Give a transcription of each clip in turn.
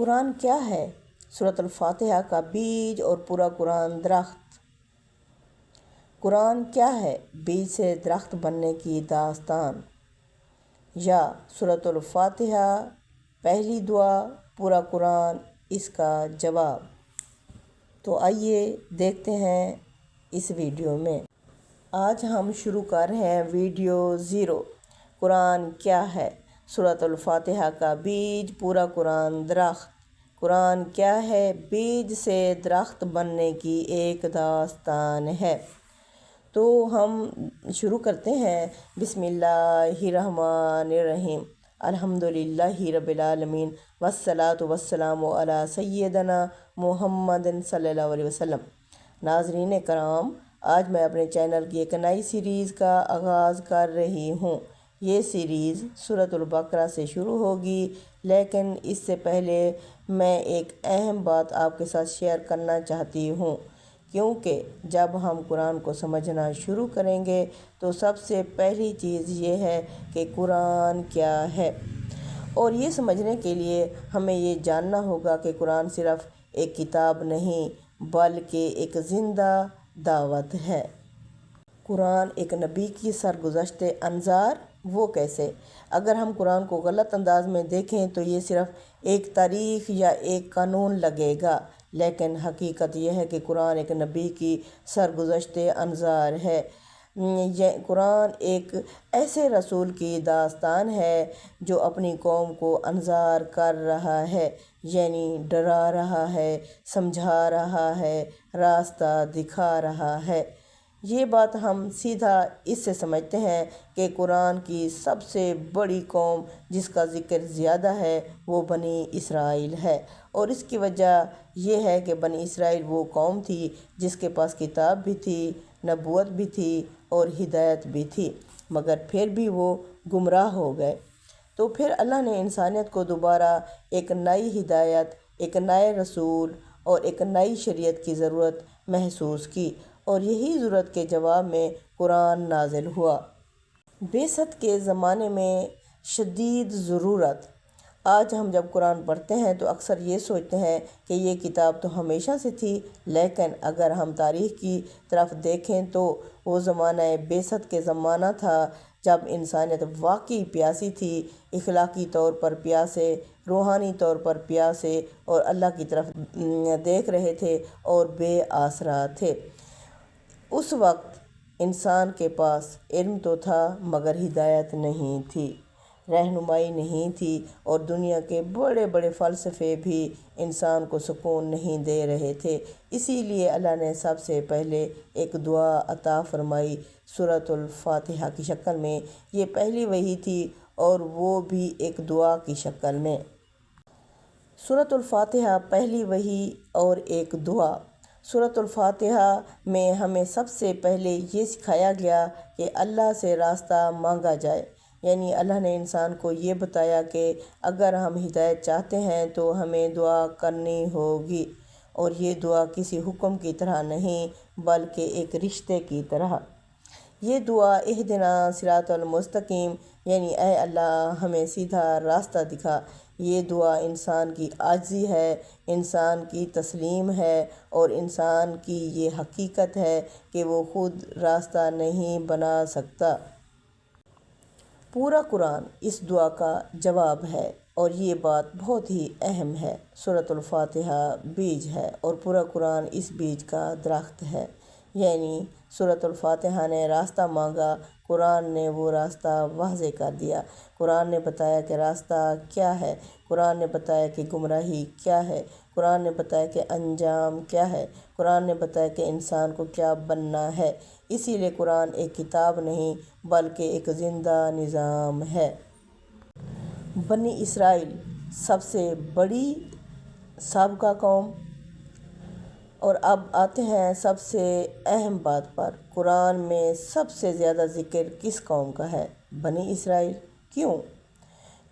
قرآن کیا ہے؟ سورۃ الفاتحہ کا بیج اور پورا قرآن درخت۔ قرآن کیا ہے؟ بیج سے درخت بننے کی داستان۔ یا سورۃ الفاتحہ پہلی دعا، پورا قرآن اس کا جواب۔ تو آئیے دیکھتے ہیں اس ویڈیو میں۔ آج ہم شروع کر رہے ہیں ویڈیو 0۔ قرآن کیا ہے؟ سورۃ الفاتحہ کا بیج، پورا قرآن درخت۔ قرآن کیا ہے؟ بیج سے درخت بننے کی ایک داستان ہے۔ تو ہم شروع کرتے ہیں۔ بسم اللہ الرحمن الرحیم۔ الحمدللہ رب العالمین والصلاة والسلام علی سیدنا محمد صلی اللہ علیہ وسلم۔ ناظرین کرام، آج میں اپنے چینل کی ایک نئی سیریز کا آغاز کر رہی ہوں۔ یہ سیریز سورۃ البقرہ سے شروع ہوگی، لیکن اس سے پہلے میں ایک اہم بات آپ کے ساتھ شیئر کرنا چاہتی ہوں، کیونکہ جب ہم قرآن کو سمجھنا شروع کریں گے تو سب سے پہلی چیز یہ ہے کہ قرآن کیا ہے، اور یہ سمجھنے کے لیے ہمیں یہ جاننا ہوگا کہ قرآن صرف ایک کتاب نہیں بلکہ ایک زندہ دعوت ہے۔ قرآن ایک نبی کی سرگزشت انظار، وہ کیسے؟ اگر ہم قرآن کو غلط انداز میں دیکھیں تو یہ صرف ایک تاریخ یا ایک قانون لگے گا، لیکن حقیقت یہ ہے کہ قرآن ایک نبی کی سرگزشت انظار ہے۔ یہ قرآن ایک ایسے رسول کی داستان ہے جو اپنی قوم کو انذار کر رہا ہے، یعنی ڈرا رہا ہے، سمجھا رہا ہے، راستہ دکھا رہا ہے۔ یہ بات ہم سیدھا اس سے سمجھتے ہیں کہ قرآن کی سب سے بڑی قوم جس کا ذکر زیادہ ہے وہ بنی اسرائیل ہے، اور اس کی وجہ یہ ہے کہ بنی اسرائیل وہ قوم تھی جس کے پاس کتاب بھی تھی، نبوت بھی تھی اور ہدایت بھی تھی، مگر پھر بھی وہ گمراہ ہو گئے۔ تو پھر اللہ نے انسانیت کو دوبارہ ایک نئی ہدایت، ایک نئے رسول اور ایک نئی شریعت کی ضرورت محسوس کی، اور یہی ضرورت کے جواب میں قرآن نازل ہوا۔ بعثت کے زمانے میں شدید ضرورت۔ آج ہم جب قرآن پڑھتے ہیں تو اکثر یہ سوچتے ہیں کہ یہ کتاب تو ہمیشہ سے تھی، لیکن اگر ہم تاریخ کی طرف دیکھیں تو وہ زمانہ بعثت کے زمانہ تھا جب انسانیت واقعی پیاسی تھی، اخلاقی طور پر پیاسے، روحانی طور پر پیاسے، اور اللہ کی طرف دیکھ رہے تھے اور بے آسرا تھے۔ اس وقت انسان کے پاس علم تو تھا مگر ہدایت نہیں تھی، رہنمائی نہیں تھی، اور دنیا کے بڑے بڑے فلسفے بھی انسان کو سکون نہیں دے رہے تھے۔ اسی لیے اللہ نے سب سے پہلے ایک دعا عطا فرمائی سورۃ الفاتحہ کی شکل میں۔ یہ پہلی وحی تھی اور وہ بھی ایک دعا کی شکل میں۔ سورۃ الفاتحہ پہلی وحی اور ایک دعا۔ سورۃ الفاتحہ میں ہمیں سب سے پہلے یہ سکھایا گیا کہ اللہ سے راستہ مانگا جائے، یعنی اللہ نے انسان کو یہ بتایا کہ اگر ہم ہدایت چاہتے ہیں تو ہمیں دعا کرنی ہوگی، اور یہ دعا کسی حکم کی طرح نہیں بلکہ ایک رشتے کی طرح۔ یہ دعا اہدنا صراط المستقیم، یعنی اے اللہ ہمیں سیدھا راستہ دکھا۔ یہ دعا انسان کی عاجزی ہے، انسان کی تسلیم ہے، اور انسان کی یہ حقیقت ہے کہ وہ خود راستہ نہیں بنا سکتا۔ پورا قرآن اس دعا کا جواب ہے، اور یہ بات بہت ہی اہم ہے۔ سورۃ الفاتحہ بیج ہے اور پورا قرآن اس بیج کا درخت ہے، یعنی سورۃ الفاتحہ نے راستہ مانگا، قرآن نے وہ راستہ واضح کر دیا۔ قرآن نے بتایا کہ راستہ کیا ہے، قرآن نے بتایا کہ گمراہی کیا ہے، قرآن نے بتایا کہ انجام کیا ہے، قرآن نے بتایا کہ انسان کو کیا بننا ہے۔ اسی لیے قرآن ایک کتاب نہیں بلکہ ایک زندہ نظام ہے۔ بنی اسرائیل سب سے بڑی سابقہ قوم۔ اور اب آتے ہیں سب سے اہم بات پر، قرآن میں سب سے زیادہ ذکر کس قوم کا ہے؟ بنی اسرائیل۔ کیوں؟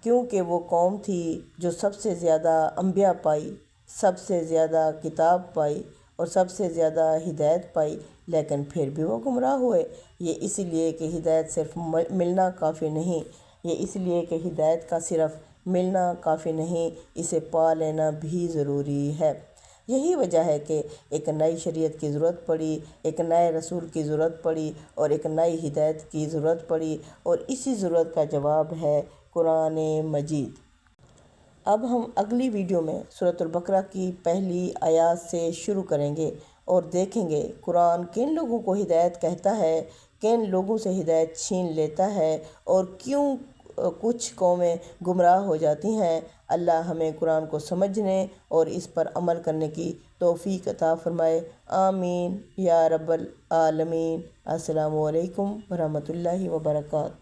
کیونکہ وہ قوم تھی جو سب سے زیادہ انبیاء پائی، سب سے زیادہ کتاب پائی اور سب سے زیادہ ہدایت پائی، لیکن پھر بھی وہ گمراہ ہوئے۔ یہ اس لیے کہ ہدایت صرف ملنا کافی نہیں، یہ اس لیے کہ ہدایت کا صرف ملنا کافی نہیں، اسے پا لینا بھی ضروری ہے۔ یہی وجہ ہے کہ ایک نئی شریعت کی ضرورت پڑی، ایک نئے رسول کی ضرورت پڑی اور ایک نئی ہدایت کی ضرورت پڑی، اور اسی ضرورت کا جواب ہے قرآن مجید۔ اب ہم اگلی ویڈیو میں سورۃ البقرہ کی پہلی آیات سے شروع کریں گے اور دیکھیں گے قرآن کن لوگوں کو ہدایت کہتا ہے، کن لوگوں سے ہدایت چھین لیتا ہے، اور کیوں کچھ قومیں گمراہ ہو جاتی ہیں۔ اللہ ہمیں قرآن کو سمجھنے اور اس پر عمل کرنے کی توفیق عطا فرمائے، آمین یا رب العالمین۔ السلام علیکم ورحمۃ اللہ وبرکاتہ۔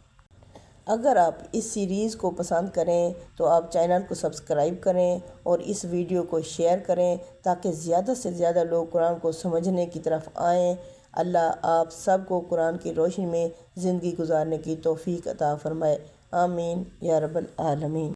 اگر آپ اس سیریز کو پسند کریں تو آپ چینل کو سبسکرائب کریں اور اس ویڈیو کو شیئر کریں تاکہ زیادہ سے زیادہ لوگ قرآن کو سمجھنے کی طرف آئیں۔ اللہ آپ سب کو قرآن کی روشنی میں زندگی گزارنے کی توفیق عطا فرمائے، آمین یا رب العالمین۔